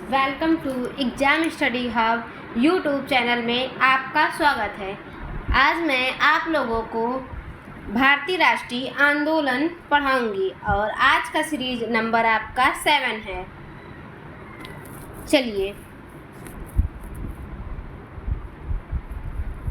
Welcome to exam study hub YouTube channel में आपका स्वागत है। आज मैं आप लोगों को भारतीय राष्ट्रीय आंदोलन पढ़ाऊंगी और आज का सीरीज नंबर आपका 7 है। चलिए,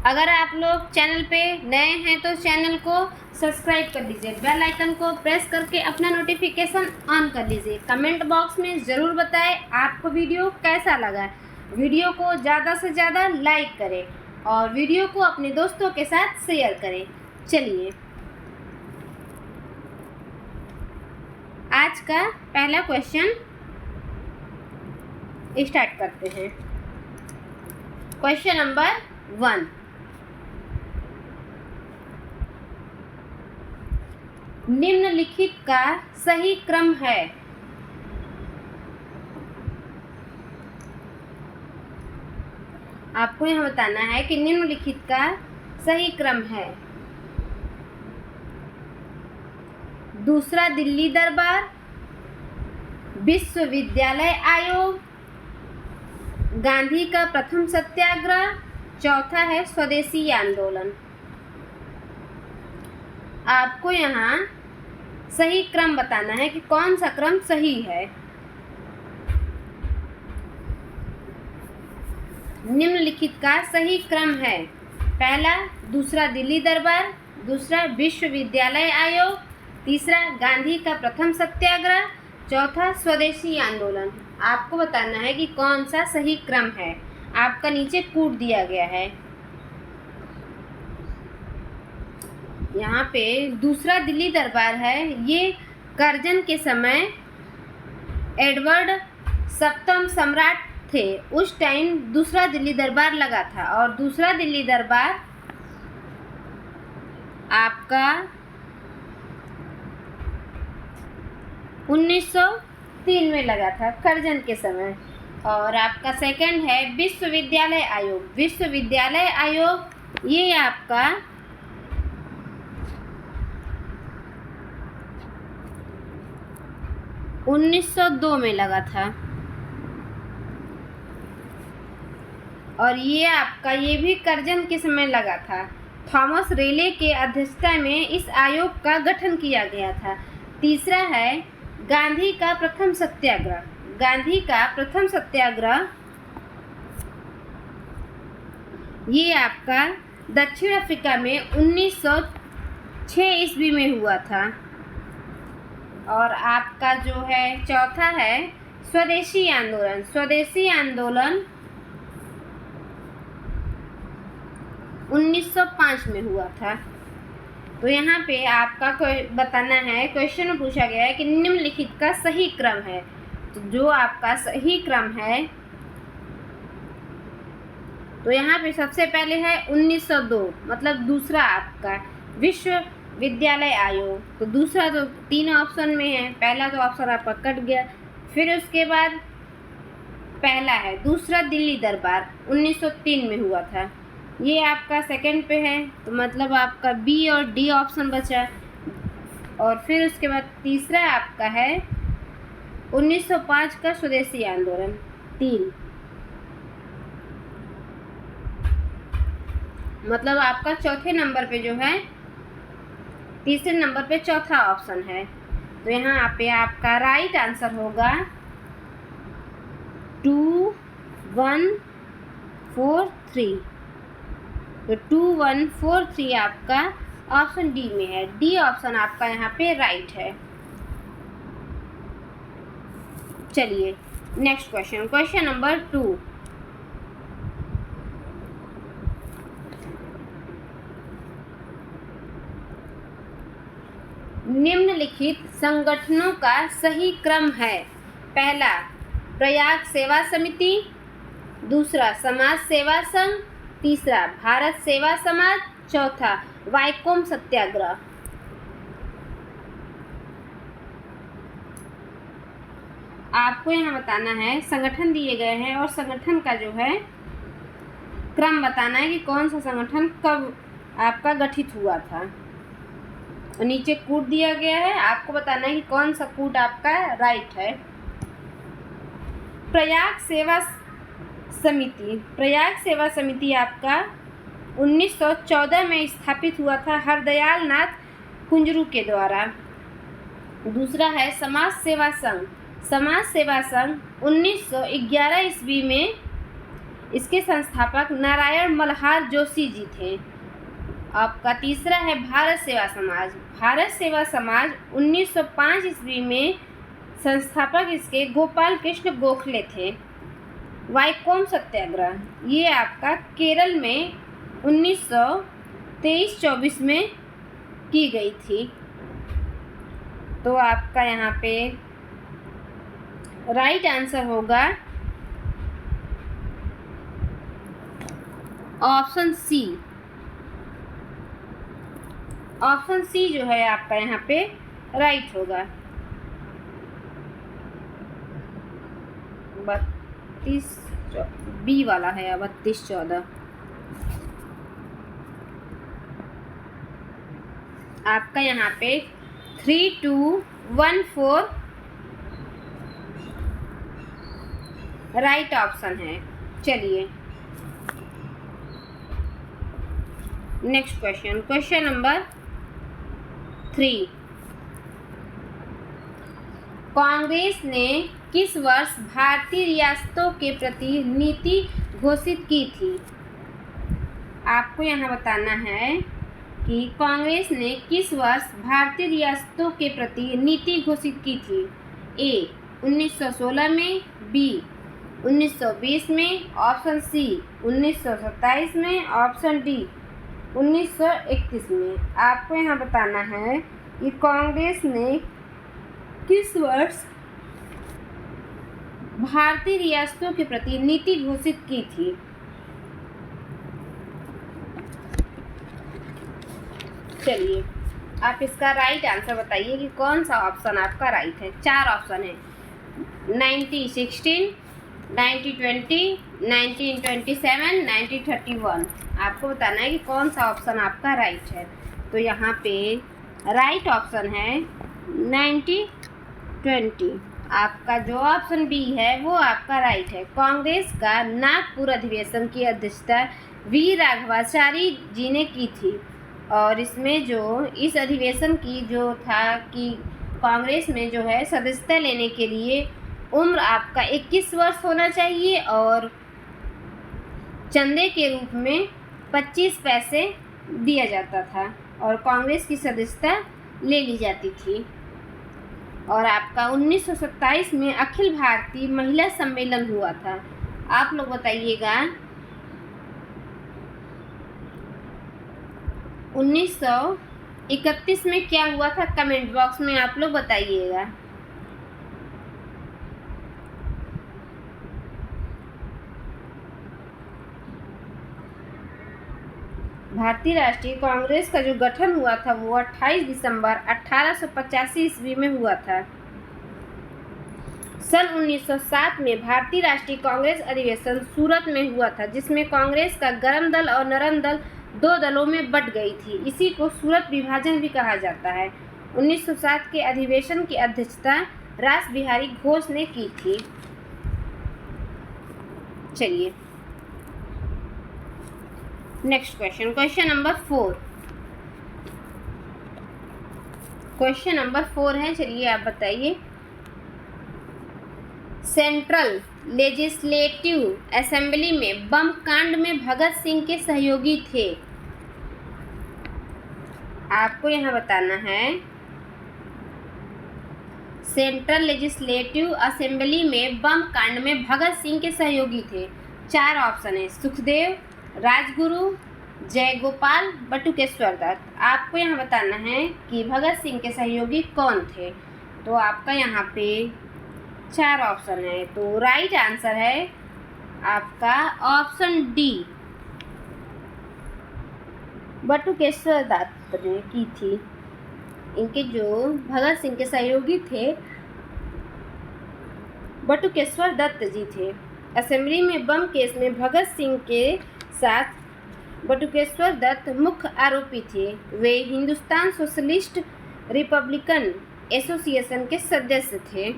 अगर आप लोग चैनल पे नए हैं तो चैनल को सब्सक्राइब कर लीजिए, बेल आइकन को प्रेस करके अपना नोटिफिकेशन ऑन कर लीजिए। कमेंट बॉक्स में ज़रूर बताएं आपको वीडियो कैसा लगा। वीडियो को ज़्यादा से ज़्यादा लाइक करें और वीडियो को अपने दोस्तों के साथ शेयर करें। चलिए, आज का पहला क्वेश्चन स्टार्ट करते हैं। क्वेश्चन नंबर 1, निम्नलिखित का सही क्रम है। आपको यह बताना है कि निम्नलिखित का सही क्रम है। दूसरा दिल्ली दरबार, विश्वविद्यालय आयोग, गांधी का प्रथम सत्याग्रह, चौथा है स्वदेशी आंदोलन। आपको यहाँ सही क्रम बताना है कि कौन सा क्रम सही है। निम्नलिखित का सही क्रम है: पहला दूसरा दिल्ली दरबार, दूसरा विश्वविद्यालय आयोग, तीसरा गांधी का प्रथम सत्याग्रह, चौथा स्वदेशी आंदोलन। आपको बताना है कि कौन सा सही क्रम है। आपका नीचे कूट दिया गया है। यहाँ पे दूसरा दिल्ली दरबार है। ये करजन के समय एडवर्ड सप्तम सम्राट थे, उस टाइम दूसरा दिल्ली दरबार लगा था और दूसरा दिल्ली दरबार आपका 1903 में लगा था, करजन के समय। और आपका सेकंड है विश्वविद्यालय आयोग। विश्वविद्यालय आयोग ये आपका 1902 में लगा था। और ये भी करजन के समय लगा था। थॉमस रेले के अध्यक्षता में इस आयोग का गठन किया गया था। तीसरा है गांधी का प्रथम सत्याग्रह। गांधी का प्रथम सत्याग्रह ये आपका दक्षिण अफ्रीका में 1906 ईस्वी में हुआ था। और आपका जो है चौथा है स्वदेशी आंदोलन। स्वदेशी आंदोलन 1905 में हुआ था। तो यहाँ पे आपका बताना है, क्वेश्चन में पूछा गया है कि निम्नलिखित का सही क्रम है। तो जो आपका सही क्रम है, तो यहाँ पे सबसे पहले है 1902, मतलब दूसरा आपका विश्वविद्यालय आयोग। तो दूसरा तो 3 ऑप्शन में है, पहला तो ऑप्शन आपका कट गया। फिर उसके बाद पहला है दूसरा दिल्ली दरबार 1903 में हुआ था, ये आपका सेकंड पे है। तो मतलब आपका बी और डी ऑप्शन बचा। और फिर उसके बाद तीसरा आपका है 1905 का स्वदेशी आंदोलन 3। मतलब आपका चौथे नंबर पे जो है, तीसरे नंबर पे चौथा ऑप्शन है। तो यहाँ पे आपका राइट आंसर होगा 2, 1, 4, 3। तो 2, 1, 4, 3 आपका ऑप्शन डी में है। डी ऑप्शन आपका यहाँ पे राइट है। चलिए नेक्स्ट क्वेश्चन, क्वेश्चन नंबर 2। निम्नलिखित संगठनों का सही क्रम है। पहला प्रयाग सेवा समिति, दूसरा समाज सेवा संघ, तीसरा भारत सेवा समाज, चौथा वाइकोम सत्याग्रह। आपको यहाँ बताना है, संगठन दिए गए हैं और संगठन का जो है क्रम बताना है कि कौन सा संगठन कब आपका गठित हुआ था। और नीचे कूट दिया गया है, आपको बताना है कि कौन सा कूट आपका राइट है। प्रयाग सेवा समिति आपका 1914 में स्थापित हुआ था हरदयाल नाथ कुंजरू के द्वारा। दूसरा है समाज सेवा संघ। समाज सेवा संघ 1911 ईस्वी में इसके संस्थापक नारायण मल्हार जोशी जी थे। आपका तीसरा है भारत सेवा समाज। भारत सेवा समाज 1905 ईस्वी में संस्थापक इसके गोपाल कृष्ण गोखले थे। वाइकोम सत्याग्रह ये आपका केरल में 1923-24 में की गई थी। तो आपका यहाँ पे राइट आंसर होगा ऑप्शन सी। ऑप्शन सी जो है आपका यहाँ पे राइट होगा। 32 बी वाला है 32-14। आपका यहाँ पे 3214 राइट ऑप्शन है। चलिए next question, question number 3। Congress ने किस वर्ष भारतीय रियासतों के प्रति नीति घोषित की थी? आपको यहाँ बताना है कि कांग्रेस ने किस वर्ष भारतीय रियासतों के प्रति नीति घोषित की थी। ए 1916 में, बी 1920 में, ऑप्शन सी 1927 में, ऑप्शन डी 1931 में। आपको यहाँ बताना है कि कांग्रेस ने किस वर्ष भारतीय रियासतों के प्रति नीति घोषित की थी। चलिए आप इसका राइट आंसर बताइए कि कौन सा ऑप्शन आपका राइट है। 4 ऑप्शन है 1916, 1920, 1927, 1931। आपको बताना है कि कौन सा ऑप्शन आपका राइट है। तो यहाँ पे राइट ऑप्शन है 1920। आपका जो ऑप्शन बी है वो आपका राइट है। कांग्रेस का नागपुर अधिवेशन की अध्यक्षता वी राघवाचारी जी ने की थी और इसमें जो इस अधिवेशन की जो था कि कांग्रेस में जो है सदस्यता लेने के लिए उम्र आपका 21 वर्ष होना चाहिए और चंदे के रूप में 25 पैसे दिया जाता था और कांग्रेस की सदस्यता ले ली जाती थी। और आपका 1927 में अखिल भारतीय महिला सम्मेलन हुआ था। आप लोग बताइएगा 1931 में क्या हुआ था, कमेंट बॉक्स में आप लोग बताइएगा। भारतीय राष्ट्रीय कांग्रेस का जो गठन हुआ था वो 28 दिसंबर 1885 ईस्वी में हुआ था। सन 1907 में भारतीय राष्ट्रीय कांग्रेस अधिवेशन सूरत में हुआ था जिसमें कांग्रेस का गर्म दल और नरम दल 2 दलों में बट गई थी। इसी को सूरत विभाजन भी कहा जाता है। 1907 के अधिवेशन की अध्यक्षता रास बिहारी घोष ने की थी। चलिए next question, question number 4। Question number 4 है। चलिए आप बताइए सेंट्रल लेजिस्लेटिव असेंबली में बम कांड में भगत सिंह के सहयोगी थे। आपको यहाँ बताना है सेंट्रल लेजिस्लेटिव असेंबली में बम कांड में भगत सिंह के सहयोगी थे। 4 ऑप्शन है सुखदेव, राजगुरु, जयगोपाल, बटुकेश्वर दत्त। आपको यहाँ बताना है कि भगत सिंह के सहयोगी कौन थे। तो आपका यहाँ पे 4 ऑप्शन है। तो राइट आंसर है आपका ऑप्शन डी, बटुकेश्वर दत्त ने की थी। इनके जो भगत सिंह के सहयोगी थे बटुकेश्वर दत्त जी थे। असेंबली में बम केस में भगत सिंह के साथ बटुकेश्वर दत्त मुख्य आरोपी थे। वे हिंदुस्तान सोशलिस्ट रिपब्लिकन एसोसिएशन के सदस्य थे।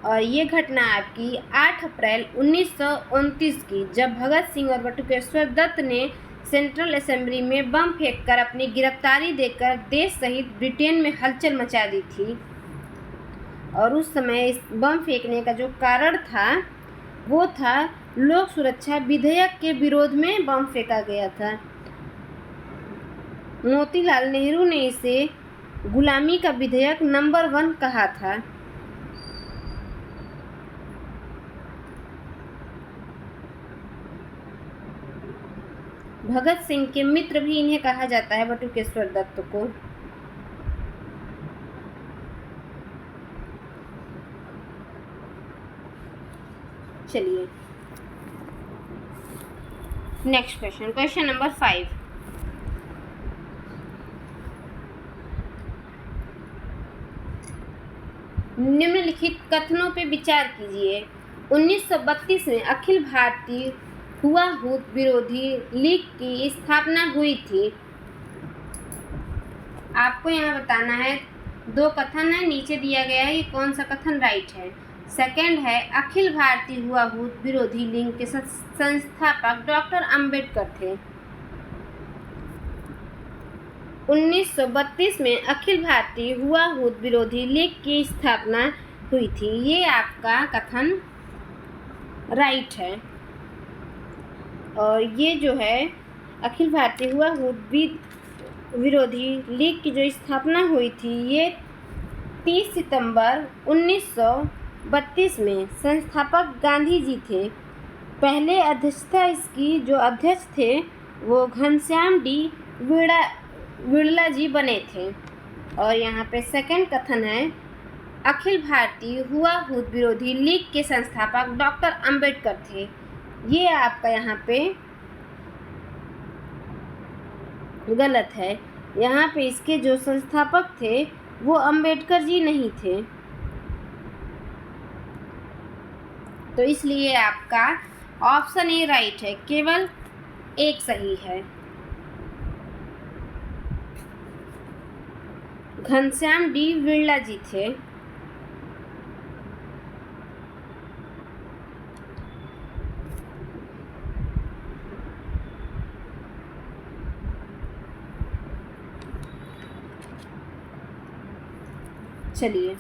और ये घटना आपकी 8 अप्रैल 1929 की, जब भगत सिंह और बटुकेश्वर दत्त ने सेंट्रल असेंबली में बम फेंककर अपनी गिरफ्तारी देकर देश सहित ब्रिटेन में हलचल मचा दी थी। और उस समय इस बम फेंकने का जो कारण था वो था लोक सुरक्षा विधेयक के विरोध में बम फेंका गया था। मोतीलाल नेहरू ने इसे गुलामी का विधेयक नंबर 1 कहा था। भगत सिंह के मित्र भी इन्हें कहा जाता है, बटुकेश्वर दत्त को। चलिए नेक्स्ट क्वेश्चन, क्वेश्चन नंबर 5। निम्नलिखित कथनों पे विचार कीजिए। 1932 में अखिल भारतीय हुआहूत विरोधी लीग की स्थापना हुई थी। आपको यहाँ बताना है, 2 कथन है, नीचे दिया गया है कि कौन सा कथन राइट है। सेकंड है, अखिल भारतीय हुआहूत विरोधी लीग के संस्थापक डॉक्टर अंबेडकर थे। 1932 में अखिल भारतीय हुआहूत विरोधी लीग की स्थापना हुई थी। ये आपका कथन राइट है। और ये जो है अखिल भारतीय हुआहूत विरोधी लीग की जो स्थापना हुई थी, ये 30 सितंबर 1932 में संस्थापक गांधी जी थे। पहले अध्यक्षता इसकी जो अध्यक्ष थे वो घनश्याम डी बिड़ला जी बने थे। और यहाँ पे सेकंड कथन है, अखिल भारतीय हुआहूत विरोधी लीग के संस्थापक डॉक्टर अंबेडकर थे। ये आपका यहाँ पे गलत है। यहाँ पे इसके जो संस्थापक थे वो अंबेडकर जी नहीं थे, तो इसलिए आपका ऑप्शन ए राइट है, केवल एक सही है। घनश्याम डी बिड़ला जी थे। चलिए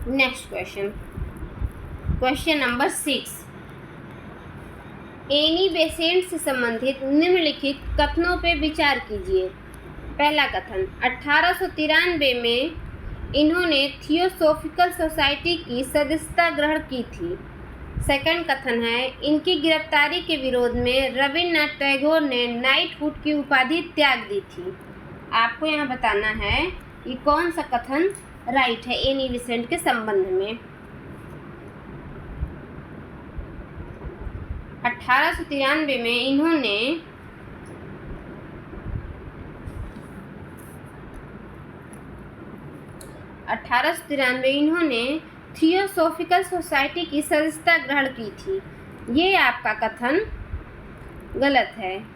next question, question number 6। Annie Besant से संबंधित निम्नलिखित कथनों पे विचार कीजिए। पहला कथन, 1893 में इन्होंने थियोसॉफिकल सोसाइटी की सदस्यता ग्रहण की थी। सेकंड कथन है, इनकी गिरफ्तारी के विरोध में रविन्द्रनाथ टैगोर ने नाइटहुड की उपाधि त्याग दी थी। आपको यहाँ बताना है कि कौन सा कथन राइट है एनी बेसेंट के संबंध में। 1893 में इन्होंने थियोसॉफिकल सोसाइटी की सदस्यता ग्रहण की थी। ये आपका कथन गलत है।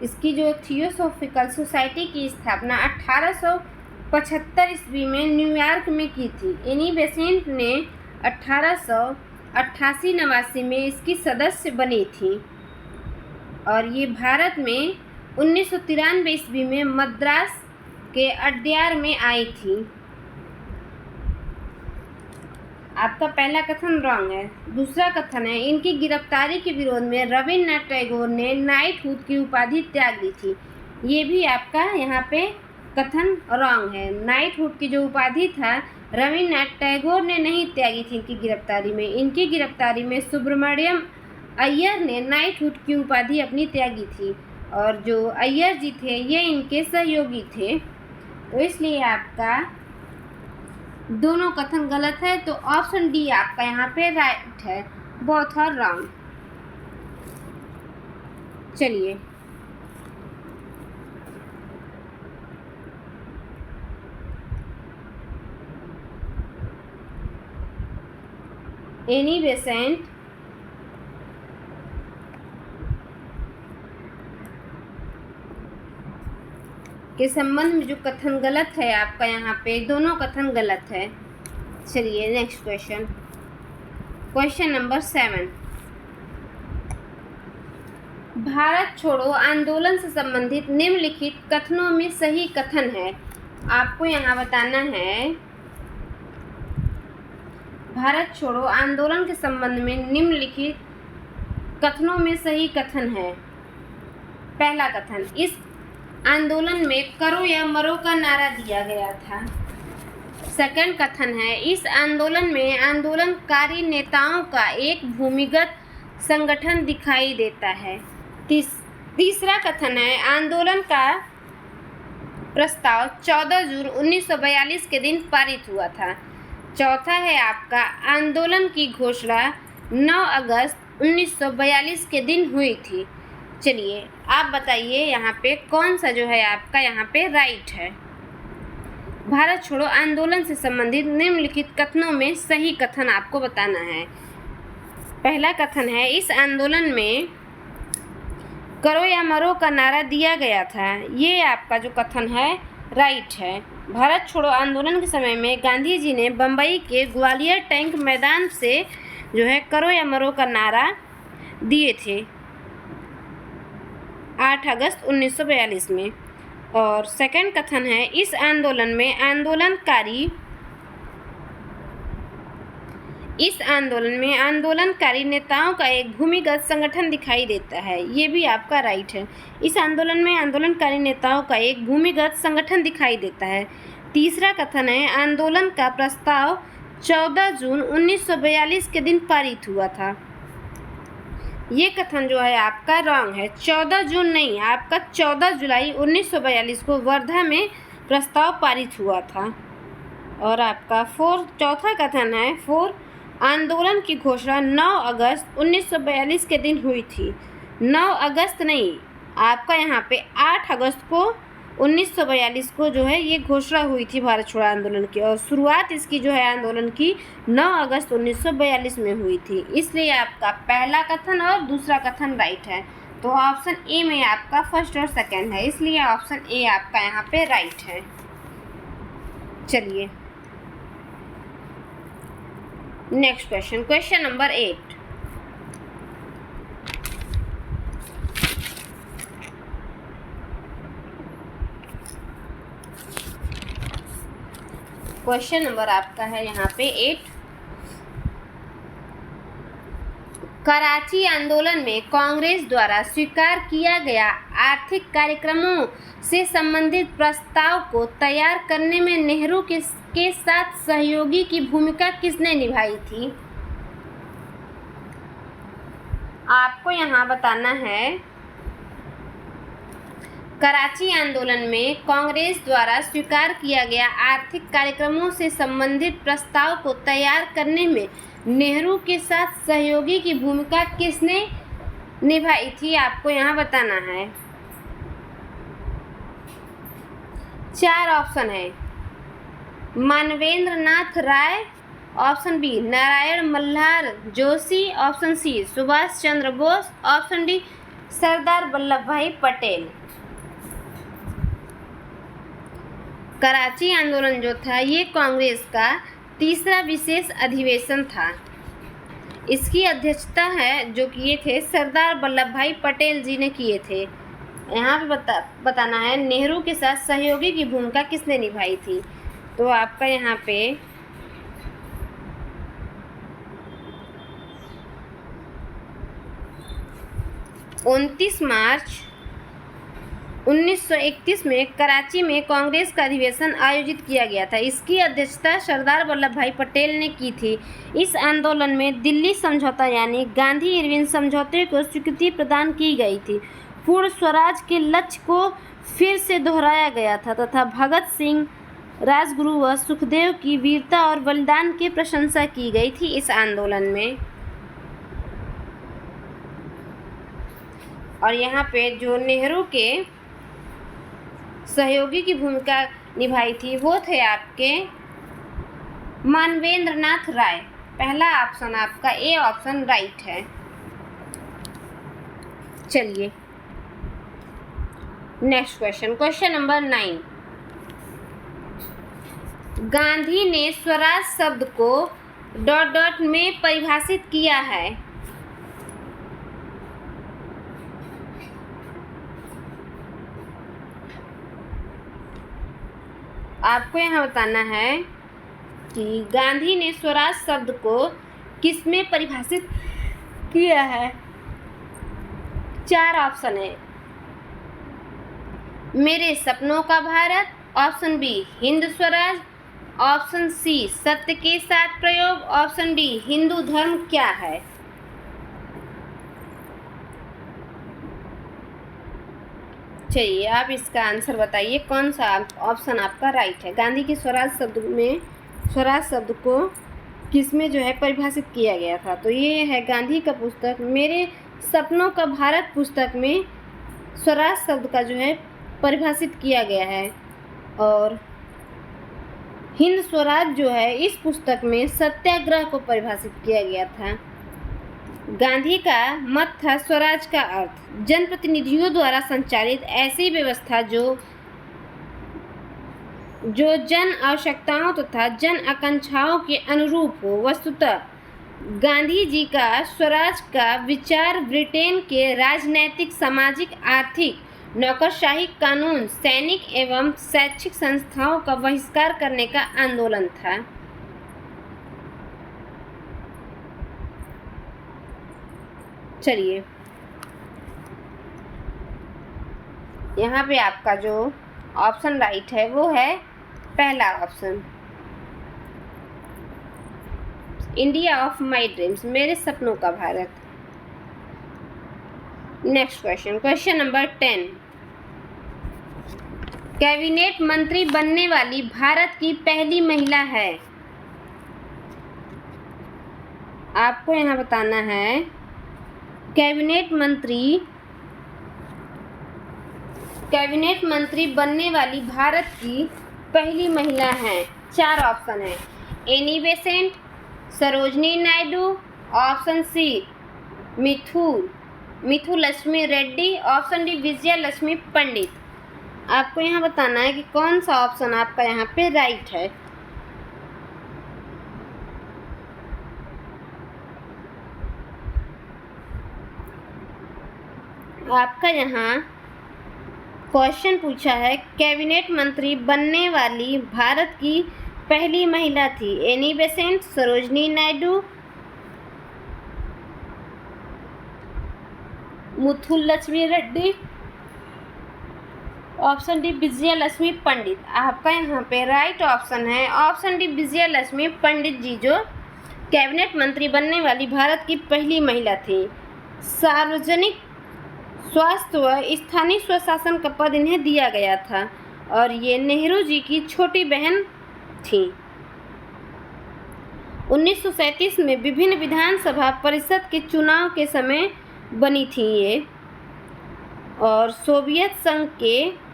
इसकी जो थियोसॉफिकल सोसाइटी की स्थापना 1875 ईस्वी में न्यूयॉर्क में की थी। एनी बेसेंट ने 1888-89 में इसकी सदस्य बनी थी। और ये भारत में 1993 ईस्वी में मद्रास के अड्यार में आई थी। आपका पहला कथन रॉन्ग है। दूसरा कथन है, इनकी गिरफ्तारी के विरोध में रविन्द्रनाथ टैगोर ने नाइटहुड की उपाधि त्याग दी थी। ये भी आपका यहाँ पे कथन रॉन्ग है। नाइटहुड की जो उपाधि था रविन्द्रनाथ टैगोर ने नहीं त्यागी थी इनकी गिरफ्तारी में। इनकी गिरफ्तारी में सुब्रमण्यम अय्यर ने नाइटहुड की उपाधि अपनी त्यागी थी। और जो अय्यर जी थे ये इनके सहयोगी थे। तो इसलिए आपका दोनों कथन गलत है। तो ऑप्शन डी आपका यहाँ पे राइट है, बोथ आर रॉन्ग। चलिए एनी बेसेंट के संबंध में जो कथन गलत है आपका यहाँ पे, दोनों कथन गलत है। चलिए next question, question number 7। Bharat छोड़ो आंदोलन से संबंधित निम्नलिखित कथनों में सही कथन है। आपको यहाँ बताना है भारत छोड़ो आंदोलन के संबंध में निम्नलिखित कथनों में सही कथन है। पहला कथन, इस आंदोलन में करो या मरो का नारा दिया गया था। सेकंड कथन है, इस आंदोलन में आंदोलनकारी नेताओं का एक भूमिगत संगठन दिखाई देता है। तीसरा कथन है, आंदोलन का प्रस्ताव 14 जून 1942 के दिन पारित हुआ था। चौथा है आपका, आंदोलन की घोषणा 9 अगस्त 1942 के दिन हुई थी। चलिए आप बताइए यहाँ पे कौन सा जो है आपका यहाँ पे राइट है। भारत छोड़ो आंदोलन से संबंधित निम्नलिखित कथनों में सही कथन आपको बताना है। पहला कथन है, इस आंदोलन में करो या मरो का नारा दिया गया था। ये आपका जो कथन है राइट है। भारत छोड़ो आंदोलन के समय में गांधी जी ने बम्बई के ग्वालियर टैंक मैदान से जो है करो या मरो का नारा दिए थे 8 अगस्त 1942 में। और सेकंड कथन है, इस आंदोलन में आंदोलनकारी नेताओं का एक भूमिगत संगठन दिखाई देता है। ये भी आपका राइट है। इस आंदोलन में आंदोलनकारी नेताओं का एक भूमिगत संगठन दिखाई देता है। तीसरा कथन है, आंदोलन का प्रस्ताव 14 जून 1942 के दिन पारित हुआ था। ये कथन जो है आपका रॉन्ग है। 14 जून नहीं, आपका 14 जुलाई 1942 को वर्धा में प्रस्ताव पारित हुआ था। और आपका चौथा कथन है, आंदोलन की घोषणा 9 अगस्त 1942 के दिन हुई थी। 9 अगस्त नहीं, आपका यहाँ पे 8 अगस्त को 1942 को जो है ये घोषणा हुई थी भारत छोड़ो आंदोलन की। और शुरुआत इसकी जो है आंदोलन की 9 अगस्त 1942 में हुई थी। इसलिए आपका पहला कथन और दूसरा कथन राइट है। तो ऑप्शन ए में आपका फर्स्ट और सेकंड है, इसलिए ऑप्शन ए आपका यहाँ पे राइट है। चलिए next question, question number 8। Question number आपका है यहाँ पे 8। कराची आंदोलन में कांग्रेस द्वारा स्वीकार किया गया आर्थिक कार्यक्रमों से संबंधित प्रस्ताव को तैयार करने में नेहरू के साथ सहयोगी की भूमिका किसने निभाई थी। आपको यहाँ बताना है, कराची आंदोलन में कांग्रेस द्वारा स्वीकार किया गया आर्थिक कार्यक्रमों से संबंधित प्रस्ताव को तैयार करने में नेहरू के साथ सहयोगी की भूमिका किसने निभाई थी। आपको यहाँ बताना है। 4 ऑप्शन है, Manvendra Nath Roy, option B Narayan Malhar Joshi, option C Subhash Chandra Bose, option D Sardar Vallabhbhai Patel. Karachi आंदोलन जो था ये कांग्रेस का तीसरा विशेष अधिवेशन था। इसकी अध्यक्षता है जो किए थे सरदार वल्लभ भाई पटेल जी ने किए थे। यहाँ पे बताना है नेहरू के साथ सहयोगी की भूमिका किसने निभाई थी। तो आपका यहाँ पे 29 मार्च 1931 में कराची में कांग्रेस का अधिवेशन आयोजित किया गया था। इसकी अध्यक्षता सरदार वल्लभ भाई पटेल ने की थी। इस आंदोलन में दिल्ली समझौता यानी गांधी इरविन समझौते को स्वीकृति प्रदान की गई थी। पूर्ण स्वराज के लक्ष्य को फिर से दोहराया गया था तथा भगत सिंह, राजगुरु व सुखदेव की वीरता और बलिदान की प्रशंसा की गई थी इस आंदोलन में। और यहाँ पे जो नेहरू के सहयोगी की भूमिका निभाई थी वो थे आपके मानवेंद्र नाथ राय। पहला ऑप्शन आपका ए ऑप्शन राइट है। चलिए next question, question number 9। Gandhi ने स्वराज शब्द को ... में परिभाषित किया है। आपको यहाँ बताना है कि गांधी ने स्वराज शब्द को किसमें परिभाषित किया है। 4 ऑप्शन है। मेरे सपनों का Bharat, option B Hind Swaraj, option C सत्य के साथ प्रयोग, ऑप्शन डी हिंदू धर्म क्या है। चलिए आप इसका आंसर बताइए, कौन सा ऑप्शन आपका राइट है। गांधी के स्वराज शब्द में स्वराज शब्द को किसमें जो है परिभाषित किया गया था, तो ये है गांधी का पुस्तक मेरे सपनों का भारत पुस्तक में स्वराज शब्द का जो है परिभाषित किया गया है। और हिंद स्वराज जो है इस पुस्तक में सत्याग्रह को परिभाषित किया गया था। गांधी का मत था स्वराज का अर्थ जनप्रतिनिधियों द्वारा संचालित ऐसी व्यवस्था जो जन आवश्यकताओं तथा जन आकांक्षाओं के अनुरूप हो। वस्तुतः गांधी जी का स्वराज का विचार ब्रिटेन के राजनैतिक, सामाजिक, आर्थिक, नौकरशाही कानून, सैनिक एवं शैक्षिक संस्थाओं का बहिष्कार करने का आंदोलन था। चलिए यहाँ पे आपका जो ऑप्शन राइट है वो है पहला option, India of my dreams, मेरे सपनों का Bharat. Next question, question number 10। Cabinet मंत्री बनने वाली भारत की पहली महिला है। आपको यहाँ बताना है कैबिनेट मंत्री बनने वाली भारत की पहली महिला है। 4 ऑप्शन है। Annie Besant, Sarojini Naidu, option C Muthulakshmi Reddy, option D Vijaya Lakshmi Pandit. आपको यहाँ बताना है कि कौन सा ऑप्शन आपका यहाँ पे राइट है। आपका यहाँ क्वेश्चन पूछा है कैबिनेट मंत्री बनने वाली भारत की पहली महिला थी। Annie Besant, Sarojini Naidu, Muthulakshmi Reddy, option D Vijaya Lakshmi Pandit. आपका यहाँ पे राइट ऑप्शन है ऑप्शन डी विजया लक्ष्मी पंडित जी, जो कैबिनेट मंत्री बनने वाली भारत की पहली महिला थी। सार्वजनिक स्वास्थ्य व स्थानीय स्वशासन का पद इन्हें दिया गया था और ये नेहरू जी की छोटी बहन थी। 1937 में विभिन्न विधानसभा परिषद के चुनाव के समय बनी थी ये, और सोवियत संघ के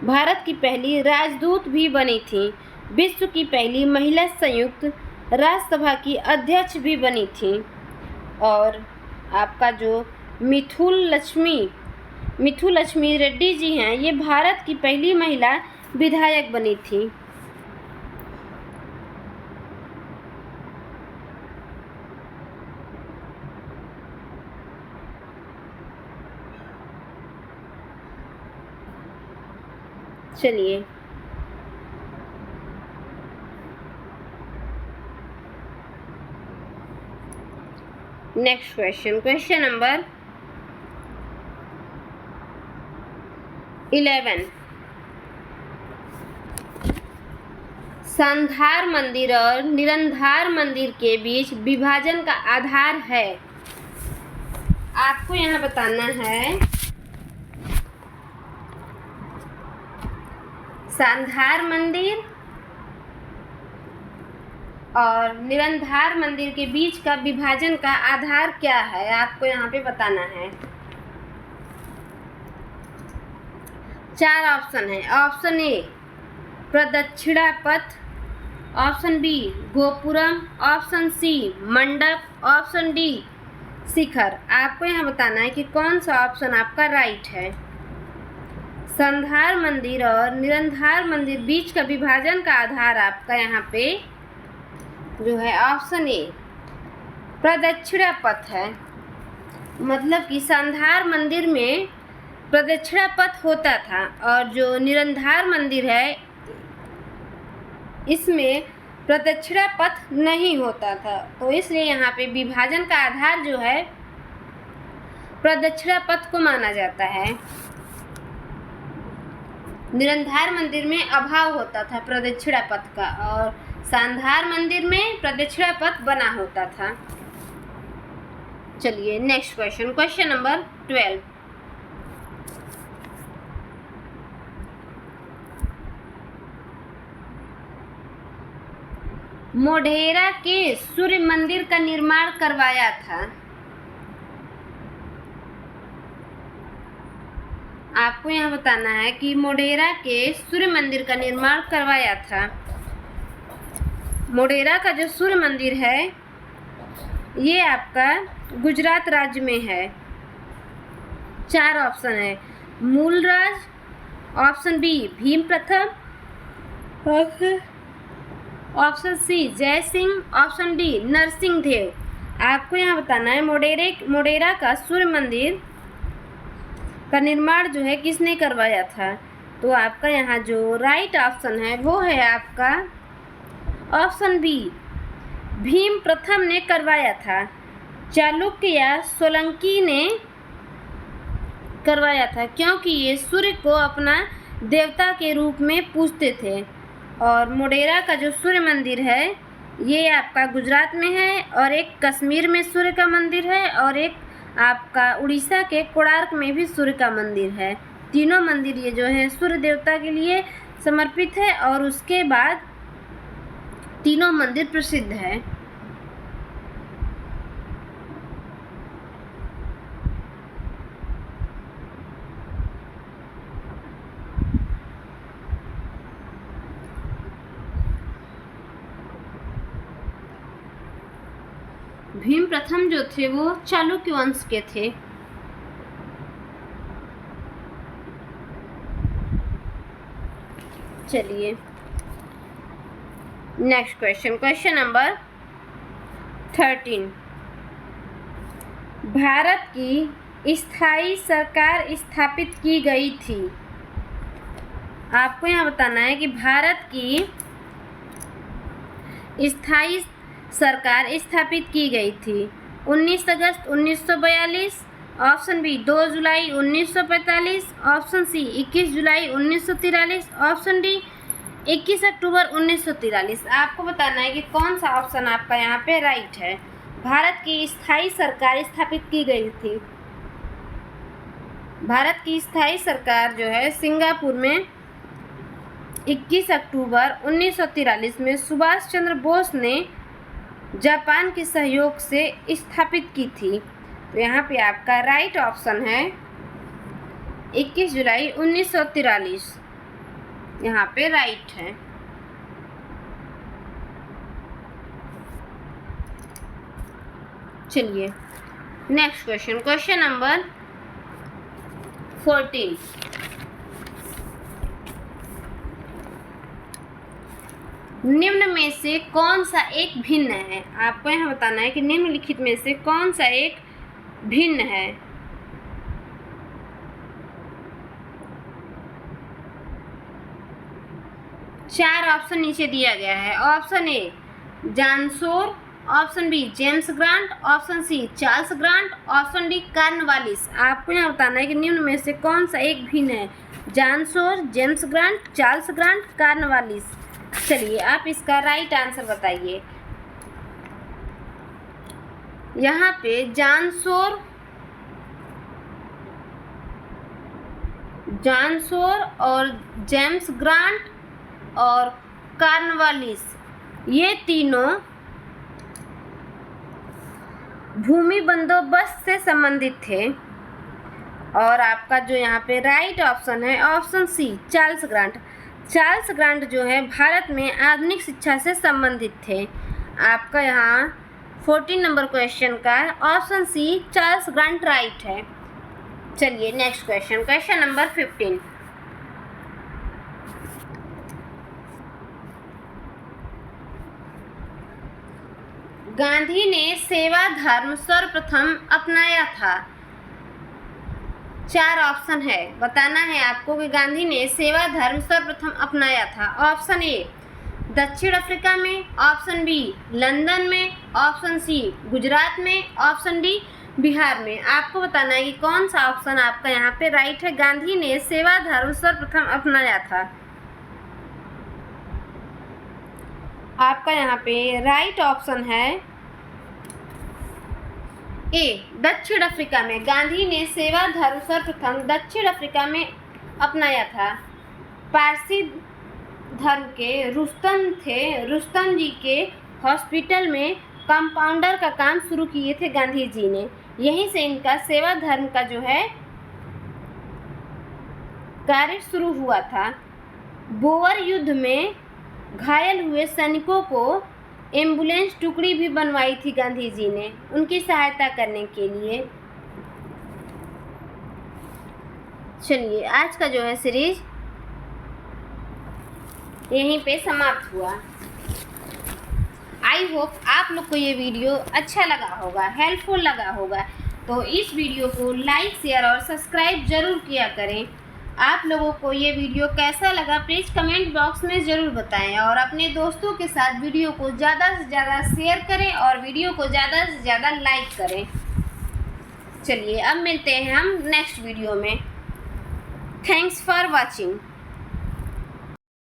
भारत की पहली राजदूत भी बनी थी। विश्व की पहली महिला संयुक्त राष्ट्रसभा की अध्यक्ष भी बनी थी। और आपका जो मिथुलक्ष्मी रेड्डी जी हैं, ये भारत की पहली महिला विधायक बनी थी। चलिए नेक्स्ट क्वेश्चन, क्वेश्चन नंबर 11। सांधार मंदिर और निराधार मंदिर के बीच विभाजन का आधार है। आपको यहाँ बताना है सांधार मंदिर और निराधार मंदिर के बीच का विभाजन का आधार क्या है। आपको यहाँ पे बताना है। 4 ऑप्शन है। ऑप्शन ए प्रदक्षिणा पथ, option B gopuram, option C mandapa, option D शिखर। आपको यहाँ बताना है कि कौन सा ऑप्शन आपका राइट है। संधार मंदिर और निराधार मंदिर बीच का विभाजन का आधार आपका यहाँ पे जो है ऑप्शन ए प्रदक्षिणा पथ है। मतलब कि संधार मंदिर में प्रदक्षिणा पथ होता था और जो निराधार मंदिर है इसमें प्रदक्षिणा पथ नहीं होता था, तो इसलिए यहाँ पे विभाजन का आधार जो है प्रदक्षिणा पथ को माना जाता है। निराधार मंदिर में अभाव होता था प्रदक्षिणा पथ का और संधार मंदिर में प्रदक्षिणा पथ बना होता था। चलिए next question, question number 12। Modhera के सूर्य मंदिर का निर्माण करवाया था। आपको यहाँ बताना है कि मोढेरा के सूर्य मंदिर का निर्माण करवाया था। मोढेरा का जो सूर्य मंदिर है ये आपका गुजरात राज्य में है। 4 ऑप्शन है। मूलराज, ऑप्शन बी भीम प्रथम, ऑप्शन सी जय सिंह, ऑप्शन डी नरसिंह देव। आपको यहाँ बताना है मोढेरा का सूर्य मंदिर का निर्माण जो है किसने करवाया था। तो आपका यहाँ जो राइट ऑप्शन है वो है आपका ऑप्शन बी भीम प्रथम ने करवाया था। चालुक्य या सोलंकी ने करवाया था क्योंकि ये सूर्य को अपना देवता के रूप में पूजते थे। और मोढेरा का जो सूर्य मंदिर है ये आपका गुजरात में है और एक कश्मीर में सूर्य का मंदिर है और एक आपका उड़ीसा के कोणार्क में भी सूर्य का मंदिर है। तीनों मंदिर ये जो है सूर्य देवता के लिए समर्पित है और उसके बाद तीनों मंदिर प्रसिद्ध है। भीम प्रथम जो थे वो चालुक्य वंश के थे। चलिए next question, question number 13। Bharat की स्थायी सरकार स्थापित की गई थी। आपको यहाँ बताना है कि भारत की स्थायी सरकार स्थापित की गई थी। 19 अगस्त 1942, ऑप्शन बी 2 जुलाई 1945, ऑप्शन सी 21 जुलाई 1943, ऑप्शन डी 21 अक्टूबर 1943। आपको बताना है कि कौन सा ऑप्शन आपका यहाँ पे राइट है। भारत की स्थायी सरकार स्थापित की गई थी। भारत की स्थायी सरकार जो है सिंगापुर में 21 अक्टूबर 1943 में सुभाष चंद्र बोस ने जापान के सहयोग से स्थापित की थी। तो यहाँ पे आपका राइट ऑप्शन है 21 जुलाई 1943। यहाँ पे राइट है। चलिए नेक्स्ट क्वेश्चन, क्वेश्चन नंबर 14। निम्न में से कौन सा एक भिन्न है। आपको यहाँ बताना है कि निम्नलिखित में से कौन सा एक भिन्न है। चार ऑप्शन नीचे दिया गया है। Option A John Shore, option B James Grant, option C Charles Grant, option D Cornwallis. आपको यहाँ बताना है कि निम्न में से कौन सा एक भिन्न है। John Shore, James Grant, Charles Grant, Cornwallis. चलिए आप इसका राइट आंसर बताइए। यहाँ पे जानसोर और जेम्स ग्रांट और कार्नवालिस ये तीनों भूमि बंदोबस्त से संबंधित थे। और आपका जो यहाँ पे राइट ऑप्शन है option C Charles Grant. Charles Grant जो है भारत में आधुनिक शिक्षा से संबंधित थे। आपका यहाँ 14 नंबर क्वेश्चन का option C Charles Grant right है। चलिए next question, question number 15। Gandhi ने सेवा धर्म सर्वप्रथम अपनाया था? 4 ऑप्शन है, बताना है आपको कि गांधी ने सेवा धर्म सर्वप्रथम अपनाया था। ऑप्शन ए दक्षिण अफ्रीका में, ऑप्शन बी लंदन में, ऑप्शन सी गुजरात में, ऑप्शन डी बिहार में। आपको बताना है कि कौन सा ऑप्शन आपका यहाँ पे राइट है। गांधी ने सेवा धर्म सर्वप्रथम अपनाया था। आपका यहाँ पे राइट ऑप्शन है ए दक्षिण अफ्रीका में। गांधी ने सेवा धर्म सर्वप्रथम दक्षिण अफ्रीका में अपनाया था। पारसी धर्म के रुस्तम जी के हॉस्पिटल में कंपाउंडर का काम शुरू किए थे गांधी जी ने। यहीं से इनका सेवा धर्म का जो है कार्य शुरू हुआ था। बोअर युद्ध में घायल हुए सैनिकों को एम्बुलेंस टुकड़ी भी बनवाई थी गांधी जी ने उनकी सहायता करने के लिए। चलिए आज का जो है सीरीज यहीं पे समाप्त हुआ। आई होप आप लोग को ये वीडियो अच्छा लगा होगा, हेल्पफुल लगा होगा। तो इस वीडियो को लाइक, शेयर और सब्सक्राइब जरूर किया करें। आप लोगों को ये वीडियो कैसा लगा प्लीज़ कमेंट बॉक्स में ज़रूर बताएं और अपने दोस्तों के साथ वीडियो को ज़्यादा से ज़्यादा शेयर करें और वीडियो को ज़्यादा से ज़्यादा लाइक करें। चलिए अब मिलते हैं हम नेक्स्ट वीडियो में। Thanks for watching.